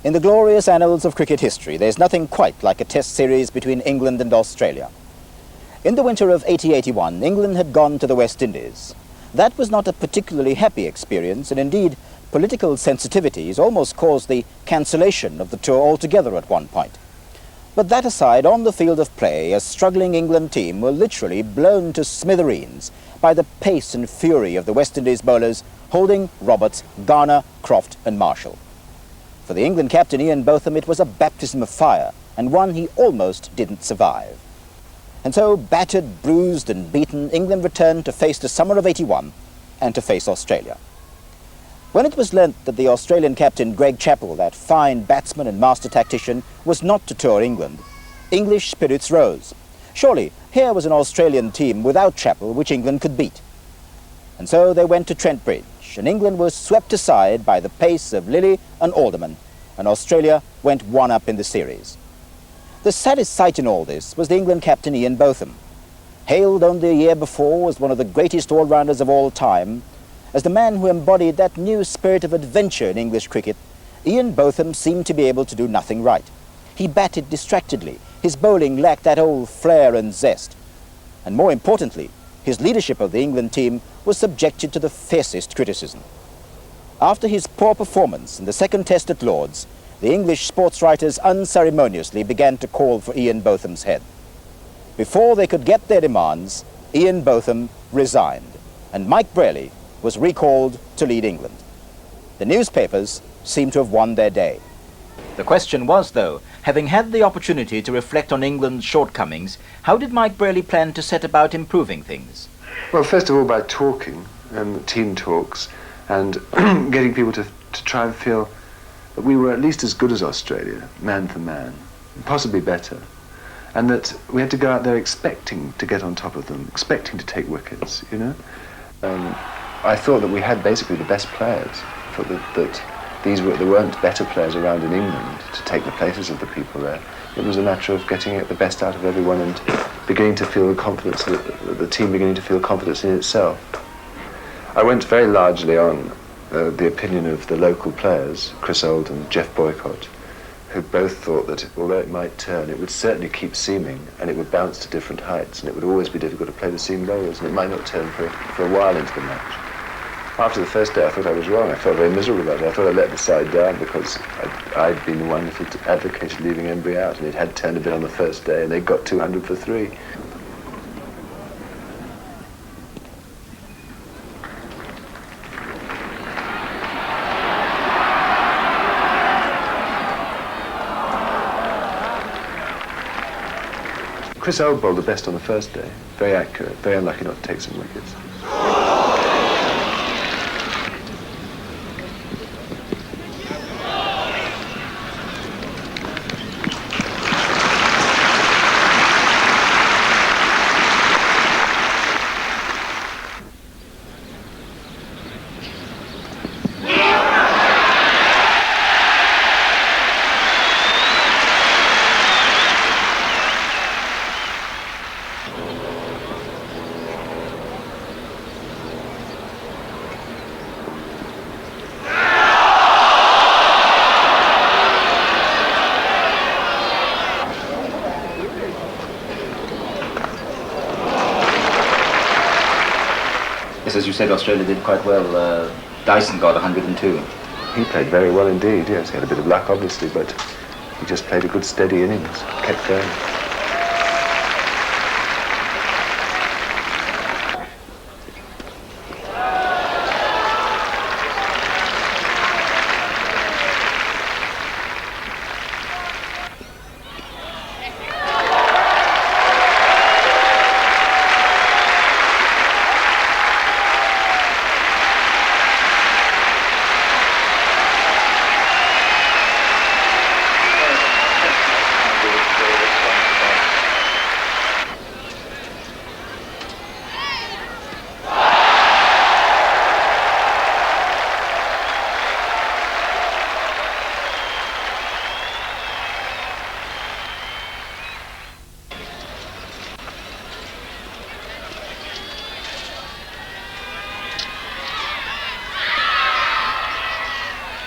In the glorious annals of cricket history, there's nothing quite like a test series between England and Australia. In the winter of 80-81, England had gone to the West Indies. That was not a particularly happy experience, and indeed, political sensitivities almost caused the cancellation of the tour altogether at one point. But that aside, on the field of play, a struggling England team were literally blown to smithereens by the pace and fury of the West Indies bowlers Holding, Roberts, Garner, Croft and Marshall. For the England captain Ian Botham, it was a baptism of fire, and one he almost didn't survive. And so, battered, bruised and beaten, England returned to face the summer of 81 and to face Australia. When it was learnt that the Australian captain Greg Chappell, that fine batsman and master tactician, was not to tour England, English spirits rose. Surely, here was an Australian team without Chappell which England could beat. And so they went to Trent Bridge, and England was swept aside by the pace of Lilly and Alderman, and Australia went one up in the series. The saddest sight in all this was the England captain Ian Botham. Hailed only a year before as one of the greatest all-rounders of all time, as the man who embodied that new spirit of adventure in English cricket, Ian Botham seemed to be able to do nothing right. He batted distractedly, his bowling lacked that old flair and zest. And more importantly, his leadership of the England team was subjected to the fiercest criticism. After his poor performance in the second test at Lord's, the English sports writers unceremoniously began to call for Ian Botham's head. Before they could get their demands, Ian Botham resigned, and Mike Brearley was recalled to lead England. The newspapers seemed to have won their day. The question was, though, having had the opportunity to reflect on England's shortcomings, how did Mike Brearley plan to set about improving things? Well, first of all, by talking, and team talks, and getting people to try and feel that we were at least as good as Australia, man for man, possibly better, and that we had to go out there expecting to get on top of them, expecting to take wickets, you know? I thought that we had basically the best players. I thought that there weren't better players around in England to take the places of the people there. It was a matter of getting the best out of everyone and beginning to feel the confidence, the team beginning to feel confidence in itself. I went very largely on the opinion of the local players, Chris Old and Jeff Boycott, who both thought that although it might turn, it would certainly keep seaming and it would bounce to different heights and it would always be difficult to play the seam bowlers and it might not turn for a while into the match. After the first day, I thought I was wrong. I felt very miserable about it. I thought I let the side down because I'd been the one that advocated leaving Embry out, and it had turned a bit on the first day, and they got 200 for 3. Chris Old bowled the best on the first day. Very accurate, very unlucky not to take some wickets. As you said, Australia did quite well. Dyson got 102. He played very well indeed, yes. He had a bit of luck, obviously, but he just played a good, steady innings, kept going.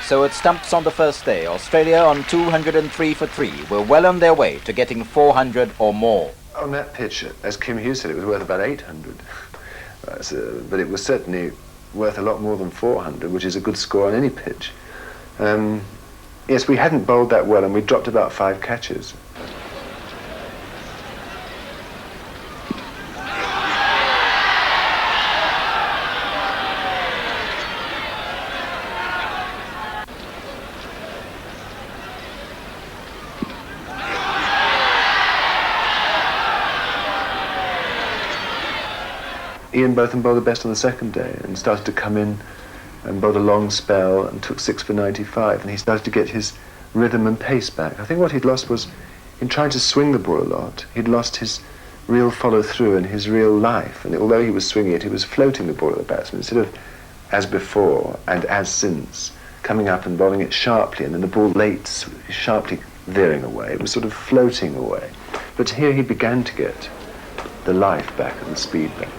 So at stumps on the first day, Australia on 203 for 3 were well on their way to getting 400 or more. On that pitch, as Kim Hughes said, it was worth about 800. But it was certainly worth a lot more than 400, which is a good score on any pitch. Yes, we hadn't bowled that well, and we dropped about 5 catches. Ian Botham bowled the best on the second day and started to come in and bowled a long spell and took 6 for 95, and he started to get his rhythm and pace back. I think what he'd lost was, in trying to swing the ball a lot, he'd lost his real follow-through and his real life. And although he was swinging it, he was floating the ball at the batsman instead of, as before and as since, coming up and bowling it sharply and then the ball late sharply veering away. It was sort of floating away. But here he began to get the life back and the speed back.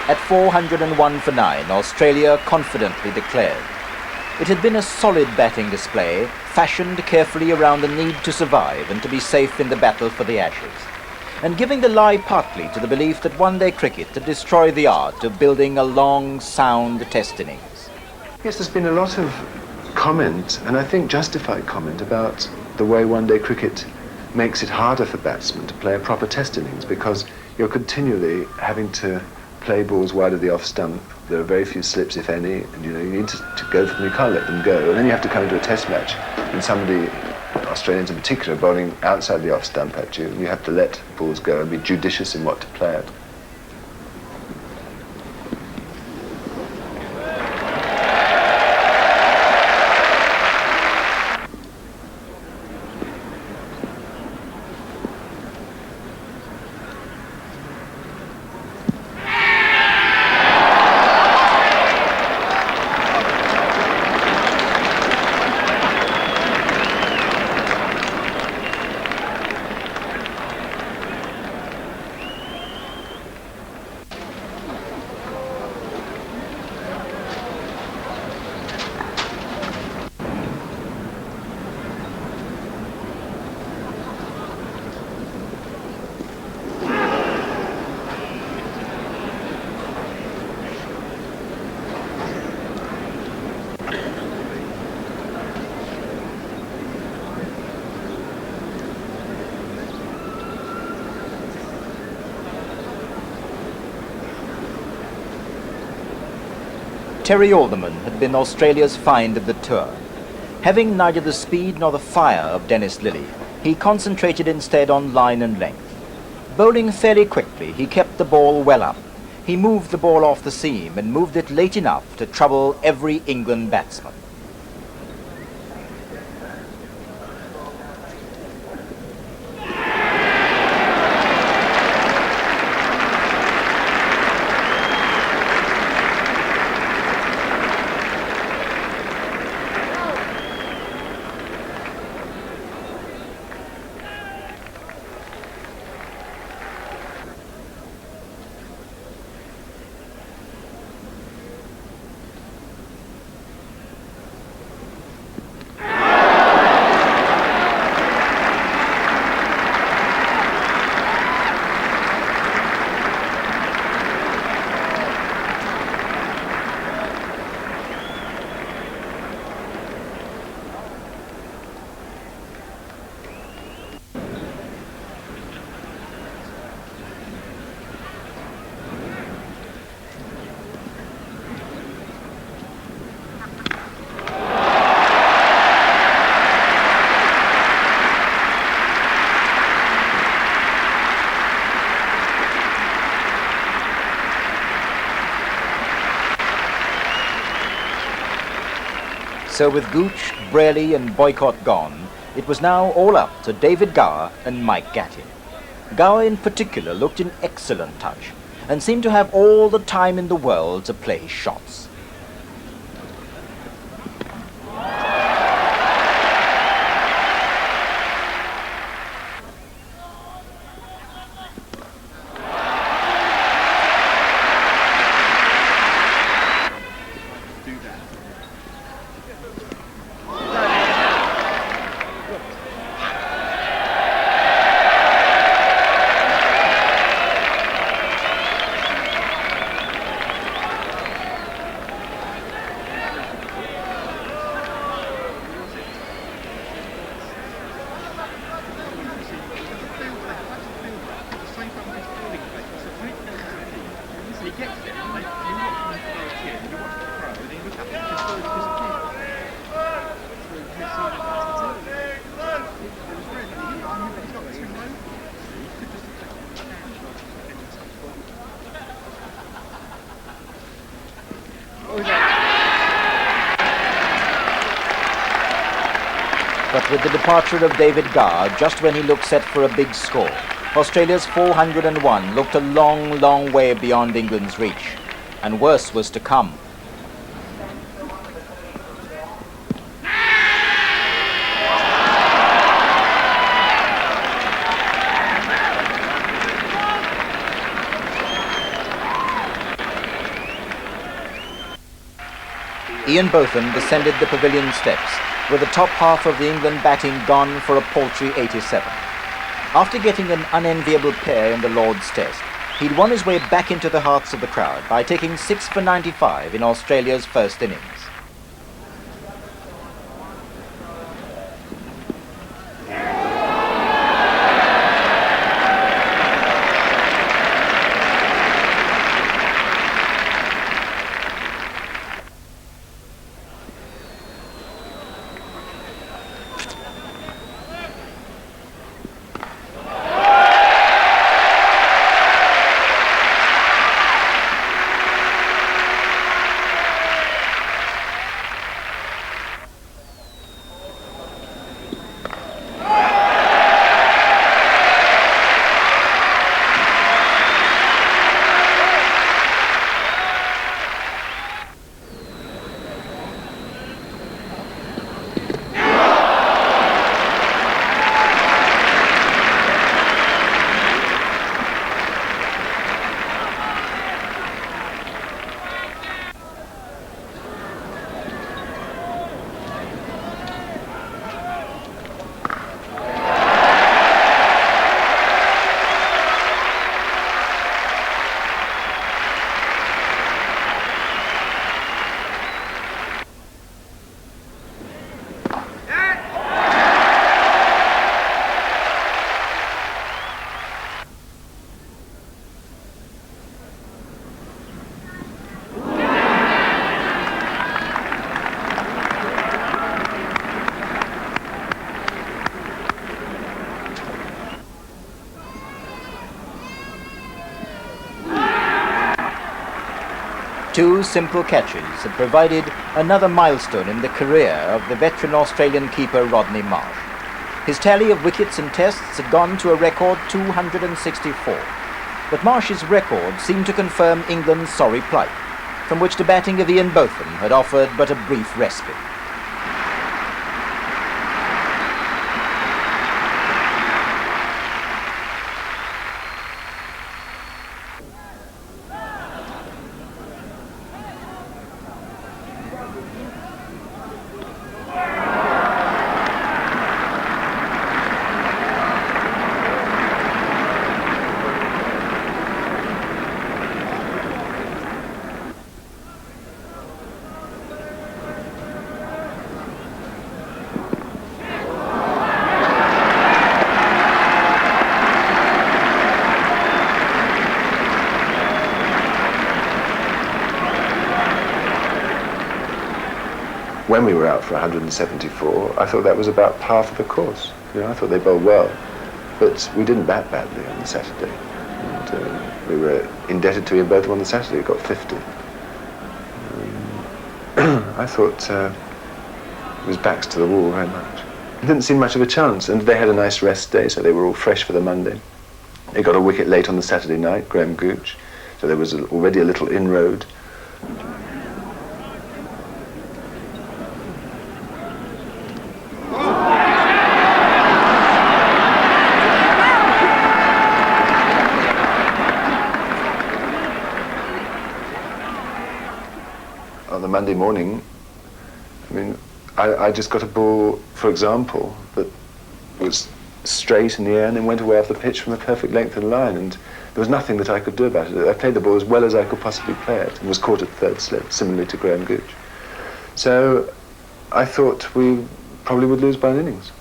At 401 for 9, Australia confidently declared. It had been a solid batting display, fashioned carefully around the need to survive and to be safe in the battle for the Ashes, and giving the lie partly to the belief that one-day cricket had destroyed the art of building a long, sound test innings. Yes, there's been a lot of comment, and I think justified comment, about the way one-day cricket makes it harder for batsmen to play a proper test innings, because you're continually having to play balls wide of the off stump. There are very few slips, if any, and you need to go for them. You can't let them go, and then you have to come into a test match, and somebody, Australians in particular, bowling outside the off stump at you, and you have to let balls go and be judicious in what to play at. Terry Alderman had been Australia's find of the tour. Having neither the speed nor the fire of Dennis Lillee, he concentrated instead on line and length. Bowling fairly quickly, he kept the ball well up. He moved the ball off the seam and moved it late enough to trouble every England batsman. So with Gooch, Brearley and Boycott gone, it was now all up to David Gower and Mike Gattin. Gower in particular looked in excellent touch and seemed to have all the time in the world to play his shots. But with the departure of David Gower, just when he looked set for a big score, Australia's 401 looked a long, long way beyond England's reach, and worse was to come. Ian Botham descended the pavilion steps, with the top half of the England batting gone for a paltry 87. After getting an unenviable pair in the Lord's Test, he'd won his way back into the hearts of the crowd by taking 6 for 95 in Australia's first innings. Two simple catches had provided another milestone in the career of the veteran Australian keeper Rodney Marsh. His tally of wickets and tests had gone to a record 264. But Marsh's record seemed to confirm England's sorry plight, from which the batting of Ian Botham had offered but a brief respite. When we were out for 174, I thought that was about par for the course. You know, I thought they bowled well, but we didn't bat badly on the Saturday. And, we were indebted to Ian Botham on the Saturday. We got 50. I thought It was backs to the wall very much. It didn't seem much of a chance, and they had a nice rest day, so they were all fresh for the Monday. They got a wicket late on the Saturday night, Graham Gooch, so there was already a little inroad. On the Monday morning, I mean, I just got a ball, for example, that was straight in the air and then went away off the pitch from a perfect length of the line, and there was nothing that I could do about it. I played the ball as well as I could possibly play it and was caught at third slip, similarly to Graham Gooch. So I thought we probably would lose by an innings.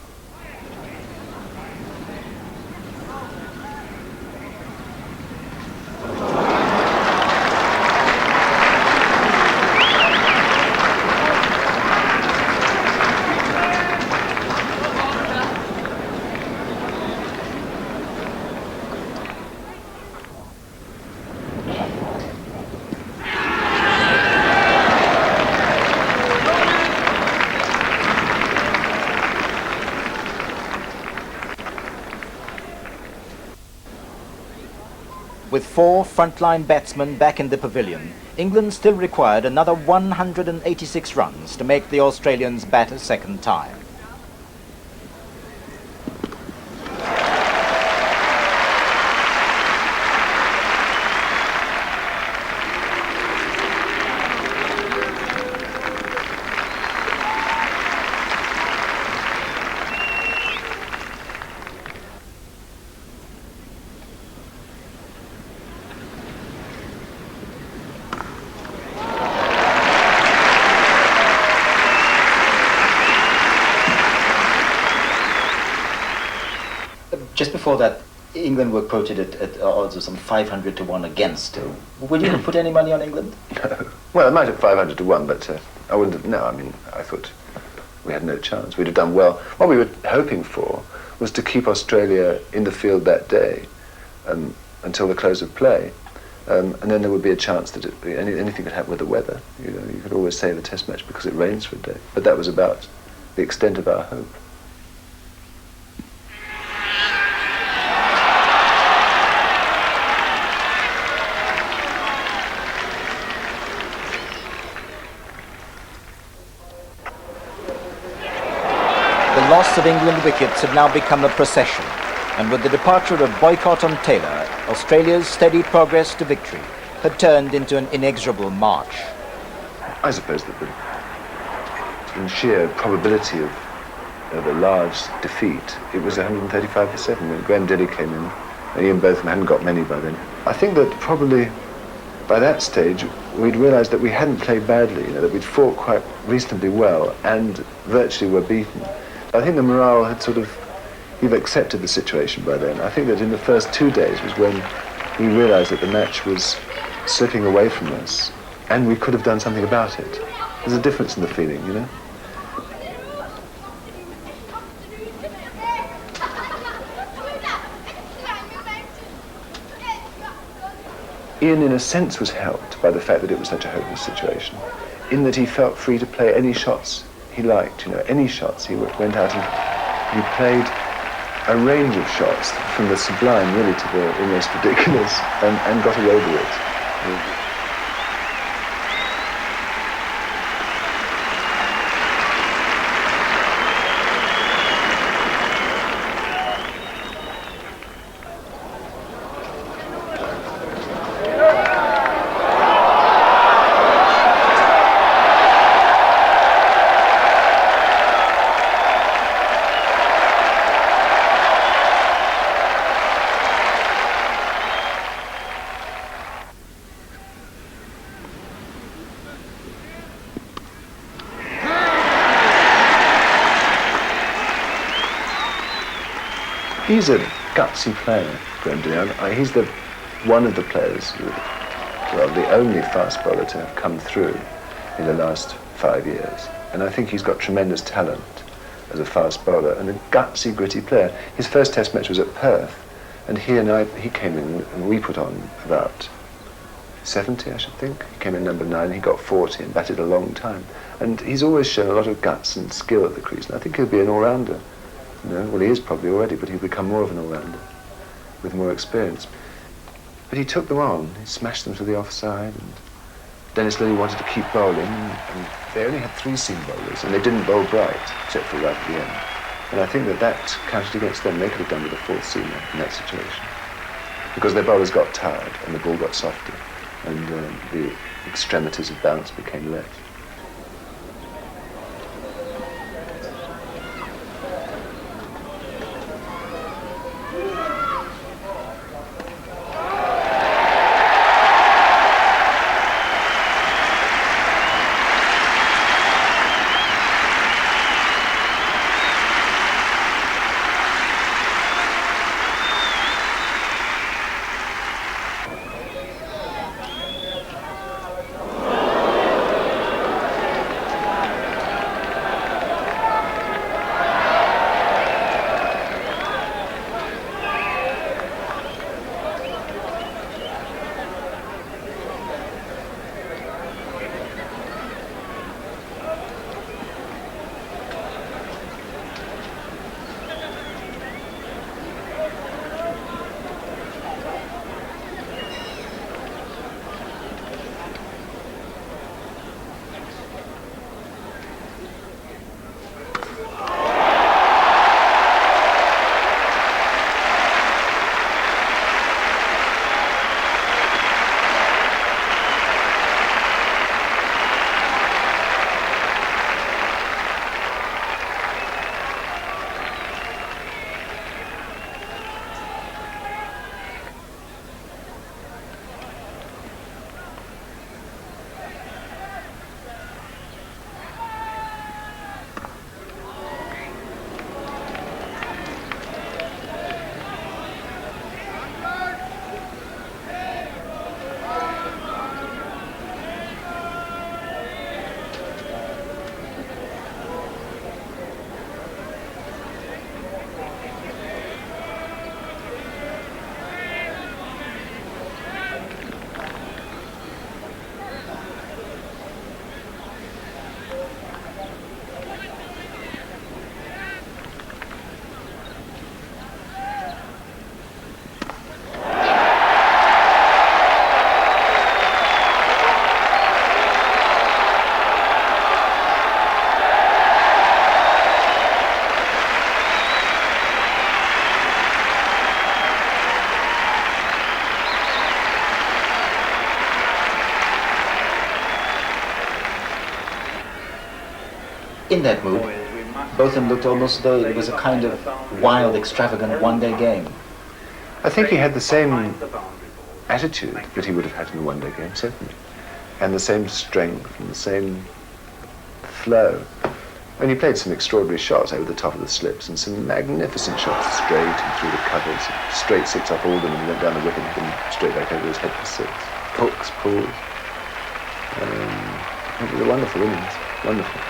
With 4 frontline batsmen back in the pavilion, England still required another 186 runs to make the Australians bat a second time. Just before that, England were quoted at odds of some 500 to 1 against. Would you put any money on England? No. Well, I might have 500 to 1, but I wouldn't have. No, I mean, I thought we had no chance. We'd have done well. What we were hoping for was to keep Australia in the field that day until the close of play, and then there would be a chance that anything could happen with the weather. You know, you could always save a test match because it rains for a day. But that was about the extent of our hope. The loss of England wickets had now become a procession, and with the departure of Boycott and Taylor, Australia's steady progress to victory had turned into an inexorable march. I suppose that in sheer probability of a large defeat, it was 135-7 when Graham Dilly came in, and Ian Botham hadn't got many by then. I think that probably by that stage we'd realised that we hadn't played badly, you know, that we'd fought quite reasonably well and virtually were beaten. I think the morale had you've accepted the situation by then. I think that in the first 2 days was when we realised that the match was slipping away from us and we could have done something about it. There's a difference in the feeling, you know? Ian, in a sense, was helped by the fact that it was such a hopeless situation, in that he felt free to play any shots he liked, you know, any shots. He went out and he played a range of shots, from the sublime really to the almost ridiculous, and got away with it. He's a gutsy player, Graham Dilly. He's one of the players, the only fast bowler to have come through in the last 5 years. And I think he's got tremendous talent as a fast bowler and a gutsy, gritty player. His first test match was at Perth, and he came in and we put on about 70, I should think. He came in number 9, he got 40 and batted a long time. And he's always shown a lot of guts and skill at the crease, and I think he'll be an all-rounder. You know, well, he is probably already, but he'll become more of an all-rounder with more experience. But he took them on, he smashed them to the offside, and Dennis Lilly wanted to keep bowling, and they only had 3 seam bowlers, and they didn't bowl bright, except for right at the end. And I think that counted against them. They could have done with a 4th seamer in that situation. Because their bowlers got tired, and the ball got softer, and the extremities of bounce became less. In that mood, both of them looked almost as though it was a kind of wild, extravagant one-day game. I think he had the same attitude that he would have had in a one-day game, certainly. And the same strength and the same flow. And he played some extraordinary shots over the top of the slips and some magnificent shots straight and through the covers. Straight 6 off Alden and went down the wicket and hit him straight back over his head for 6. Hooks, pulls. It was a wonderful innings. Wonderful.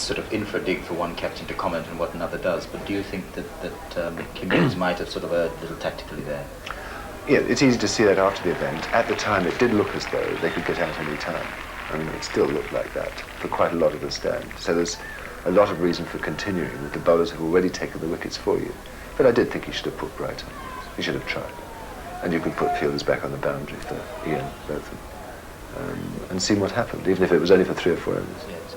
sort of infra dig for one captain to comment on what another does, but do you think that Kim Mills might have sort of erred a little tactically there? Yeah, it's easy to see that after the event. At the time, it did look as though they could get out any time. I mean, it still looked like that for quite a lot of the stand. So there's a lot of reason for continuing, that the bowlers have already taken the wickets for you. But I did think he should have put Bright on. He should have tried. And you could put fielders back on the boundary for Ian, Botham, and see what happened, even if it was only for 3 or 4 overs. Yes.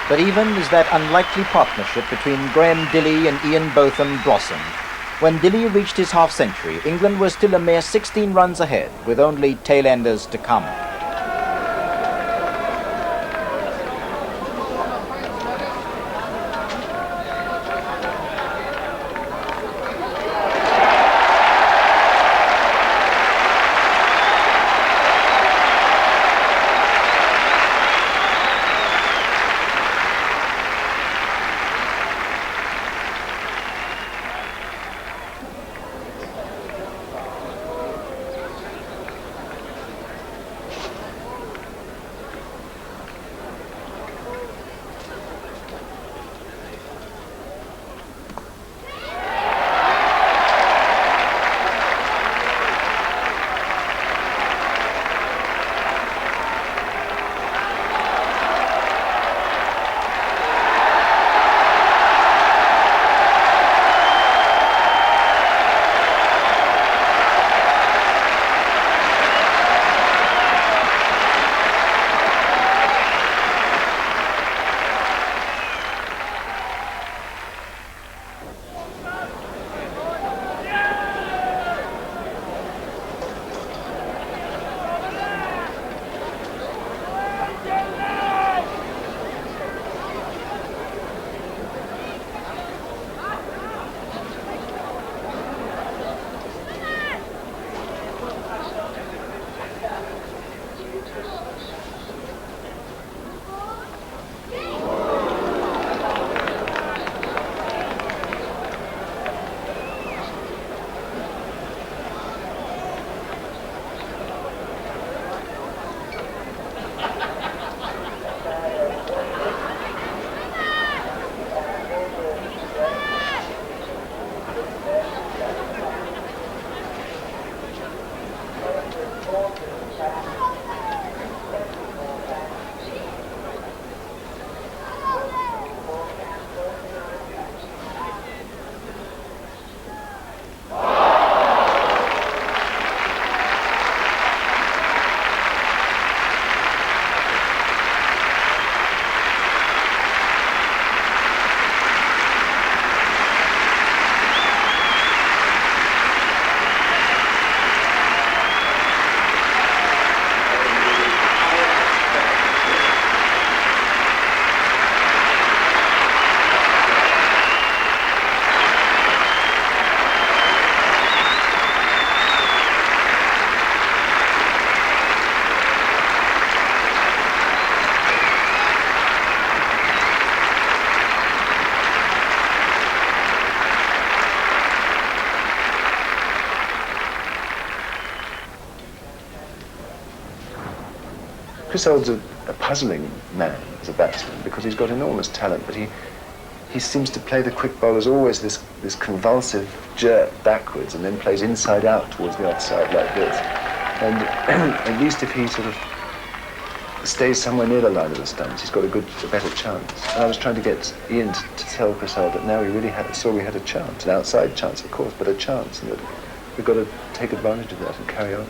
But even as that unlikely partnership between Graham Dilley and Ian Botham blossomed, when Dilley reached his half-century, England was still a mere 16 runs ahead, with only tail-enders to come. Chris Hold's a puzzling man as a batsman because he's got enormous talent, but he seems to play the quick bowlers always this convulsive jerk backwards and then plays inside out towards the offside like this. And at least if he sort of stays somewhere near the line of the stumps, he's got a better chance. And I was trying to get Ian to tell Chris Holt that now we really saw we had a chance, an outside chance of course, but a chance, and that we've got to take advantage of that and carry on.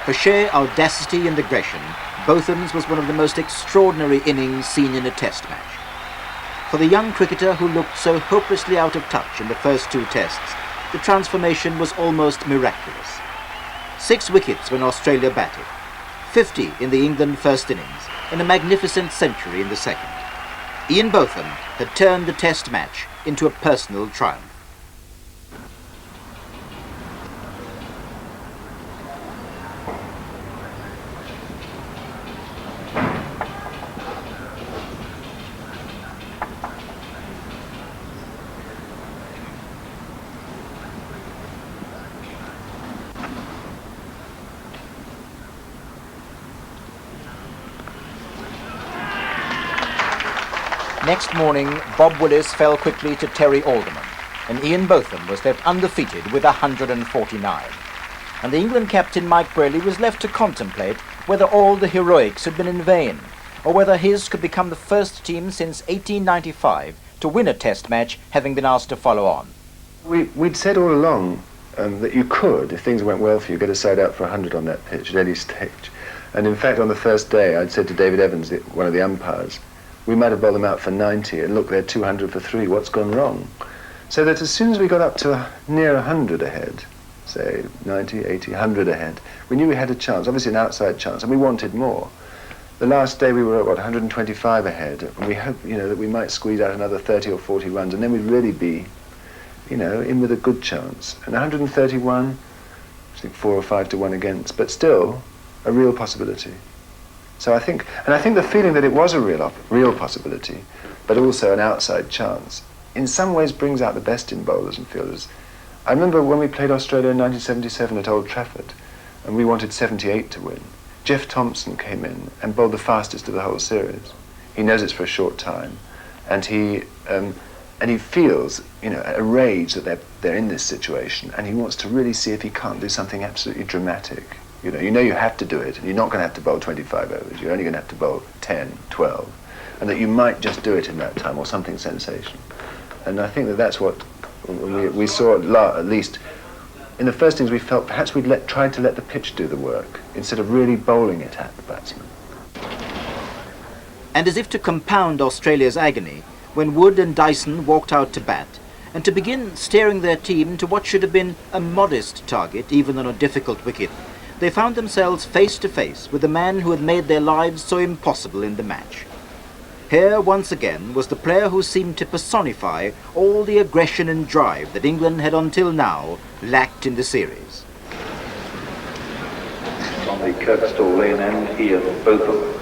For sheer audacity and aggression, Botham's was one of the most extraordinary innings seen in a test match. For the young cricketer who looked so hopelessly out of touch in the first two tests, the transformation was almost miraculous. 6 wickets when Australia batted, 50 in the England first innings, and a magnificent century in the second. Ian Botham had turned the test match into a personal triumph. Next morning, Bob Willis fell quickly to Terry Alderman, and Ian Botham was left undefeated with 149. And the England captain Mike Brearley was left to contemplate whether all the heroics had been in vain, or whether his could become the first team since 1895 to win a test match, having been asked to follow on. We'd said all along that you could, if things went well for you, get a side out for 100 on that pitch at any stage. And in fact, on the first day, I'd said to David Evans, one of the umpires, we might have bowled them out for 90, and look, they're 200 for 3, what's gone wrong? So that as soon as we got up to near 100 ahead, say 90, 80, 100 ahead, we knew we had a chance, obviously an outside chance, and we wanted more. The last day we were at, 125 ahead, and we hoped, that we might squeeze out another 30 or 40 runs, and then we'd really be, in with a good chance. And 131, I think 4 or 5 to 1 against, but still a real possibility. So I think the feeling that it was a real possibility, but also an outside chance, in some ways brings out the best in bowlers and fielders. I remember when we played Australia in 1977 at Old Trafford, and we wanted 78 to win. Jeff Thompson came in and bowled the fastest of the whole series. He knows it's for a short time, and he feels, a rage that they're in this situation, and he wants to really see if he can't do something absolutely dramatic. You have to do it, and you're not going to have to bowl 25 overs. You're only going to have to bowl 10, 12, and that you might just do it in that time, or something sensational. And I think that's what we saw at least. In the first innings, we felt perhaps we'd tried to let the pitch do the work, instead of really bowling it at the batsman. And as if to compound Australia's agony, when Wood and Dyson walked out to bat, and to begin steering their team to what should have been a modest target, even on a difficult wicket, they found themselves face to face with the man who had made their lives so impossible in the match. Here, once again, was the player who seemed to personify all the aggression and drive that England had until now lacked in the series. On the Kirkstall lane end, Ian Botham.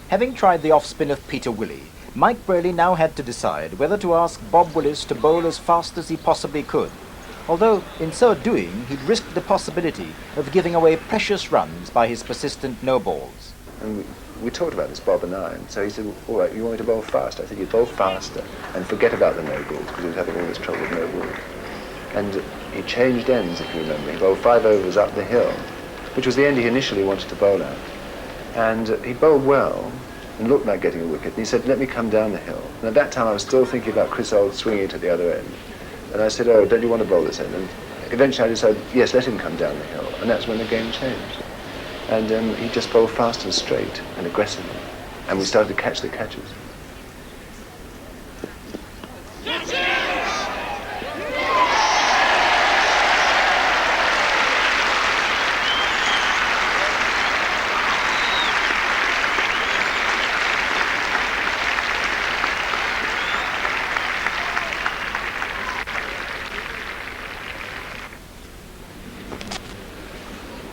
Having tried the off-spin of Peter Willey, Mike Brearley now had to decide whether to ask Bob Willis to bowl as fast as he possibly could, although in so doing he'd risked the possibility of giving away precious runs by his persistent no balls. And we talked about this, Bob and I, and so he said, all right, you want me to bowl faster? I said, you bowl faster and forget about the no balls, because he was having all this trouble with no balls. And he changed ends, if you remember. He bowled 5 overs up the hill, which was the end he initially wanted to bowl at. And he bowled well and looked like getting a wicket. And he said, let me come down the hill. And at that time I was still thinking about Chris Old swinging it at the other end. And I said, oh, don't you want to bowl this end? And eventually I decided, yes, let him come down the hill. And that's when the game changed. And he just bowled fast and straight and aggressively. And we started to catch the catches.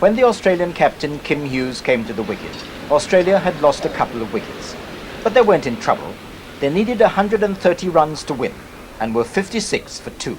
When the Australian captain Kim Hughes came to the wicket, Australia had lost a couple of wickets. But they weren't in trouble. They needed 130 runs to win and were 56 for 2.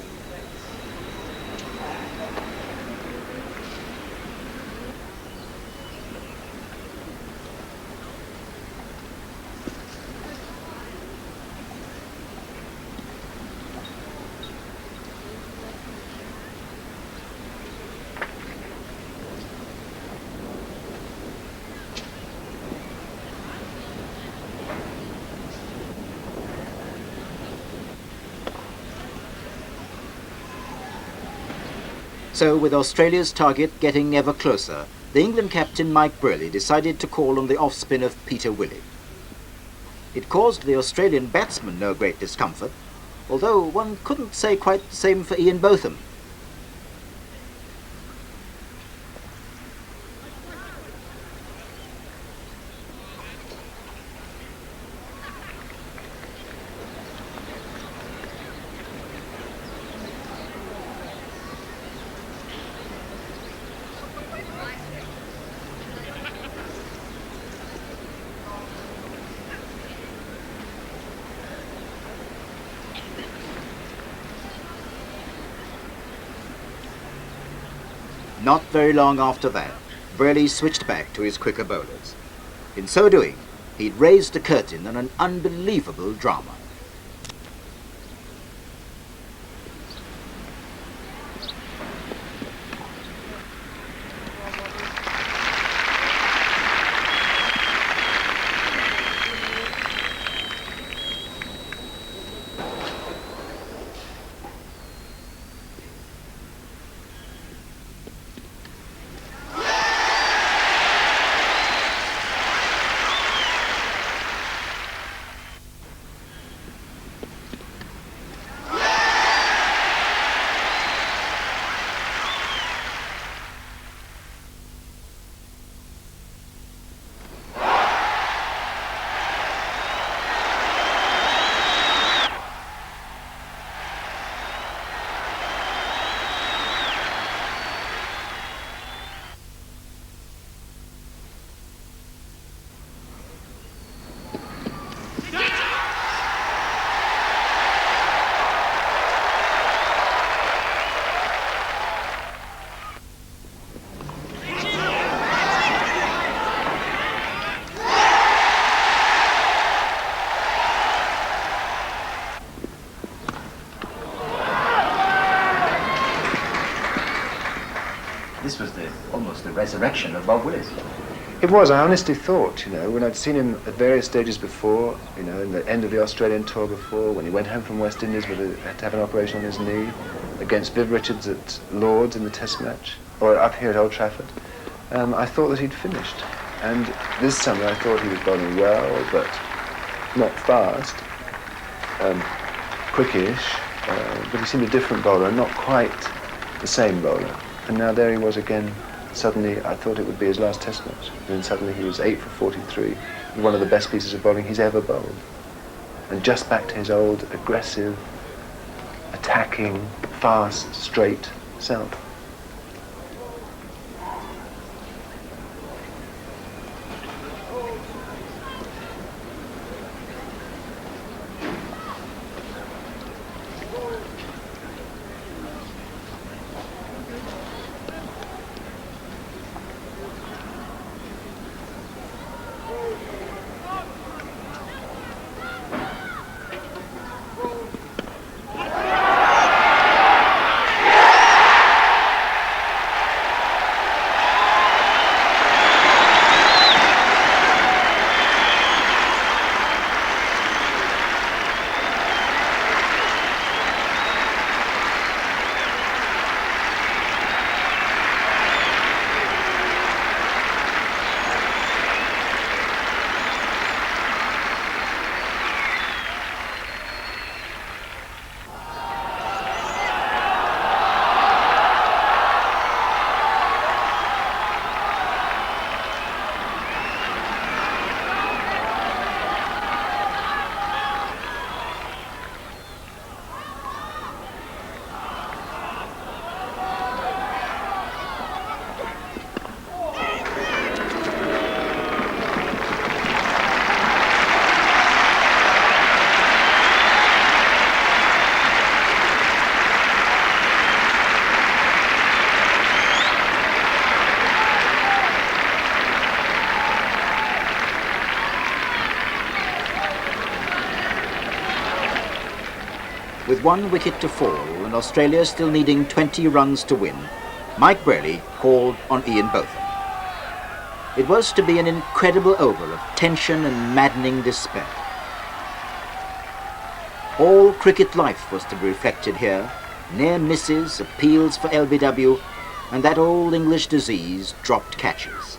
So, with Australia's target getting ever closer, the England captain Mike Brearley decided to call on the off-spin of Peter Willey. It caused the Australian batsman no great discomfort, although one couldn't say quite the same for Ian Botham. Not very long after that, Brearley switched back to his quicker bowlers. In so doing, he'd raised the curtain on an unbelievable drama. This was almost the resurrection of Bob Willis. It was, I honestly thought, when I'd seen him at various stages before, in the end of the Australian tour before, when he went home from West Indies with had to have an operation on his knee, against Viv Richards at Lord's in the Test match, or up here at Old Trafford, I thought that he'd finished. And this summer I thought he was bowling well, but not fast, quickish, but he seemed a different bowler, not quite the same bowler. And now there he was again. Suddenly I thought it would be his last Test match. And then suddenly he was 8 for 43, one of the best pieces of bowling he's ever bowled. And just back to his old aggressive, attacking, fast, straight self. one wicket to fall and Australia still needing 20 runs to win, Mike Brearley called on Ian Botham. It was to be an incredible over of tension and maddening despair. All cricket life was to be reflected here, near misses, appeals for LBW, and that old English disease, dropped catches.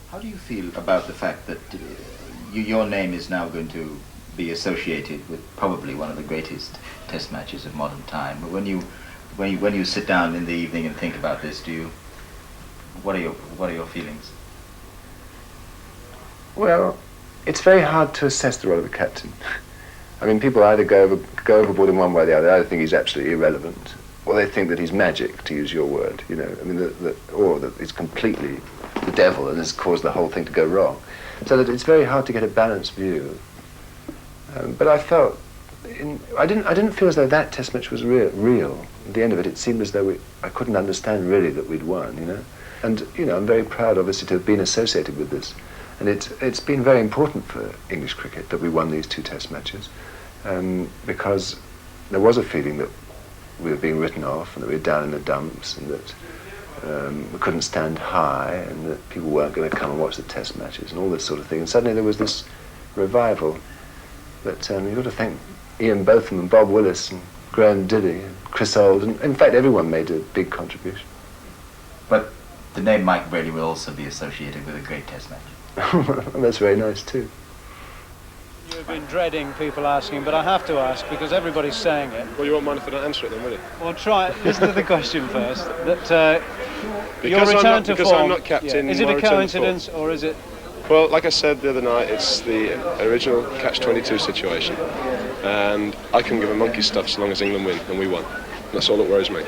How do you feel about the fact that your name is now going to be associated with probably one of the greatest test matches of modern time? When you sit down in the evening and think about this, what are your feelings? Well, it's very hard to assess the role of a captain. I mean, people either go overboard in one way or the other. They either think he's absolutely irrelevant, or they think that he's magic, to use your word. You know, I mean, or that he's completely the devil and has caused the whole thing to go wrong. So that it's very hard to get a balanced view. But I felt, I didn't feel as though that test match was real. At the end of it, it seemed as though I couldn't understand really that we'd won, you know. And, you know, I'm very proud, obviously, to have been associated with this. And it's been very important for English cricket that we won these 2 test matches, because there was a feeling that we were being written off and that we were down in the dumps and that we couldn't stand high and that people weren't going to come and watch the test matches and all this sort of thing. And suddenly there was this revival that you've got to thank Ian Botham and Bob Willis and Graham Diddy and Chris Old, and in fact everyone made a big contribution. But the name Mike Brearley will also be associated with a great test match. That's very nice too. You've been dreading people asking, but I have to ask because everybody's saying it. Well, you won't mind if I don't answer it then, will you? Well, try it. Listen to the question first. That your return to because form. I'm not captain. Is it a coincidence or is it? Well, like I said the other night, it's the original catch-22 situation, and I couldn't give a monkey's stuff so long as England win, and we won. That's all that worries me.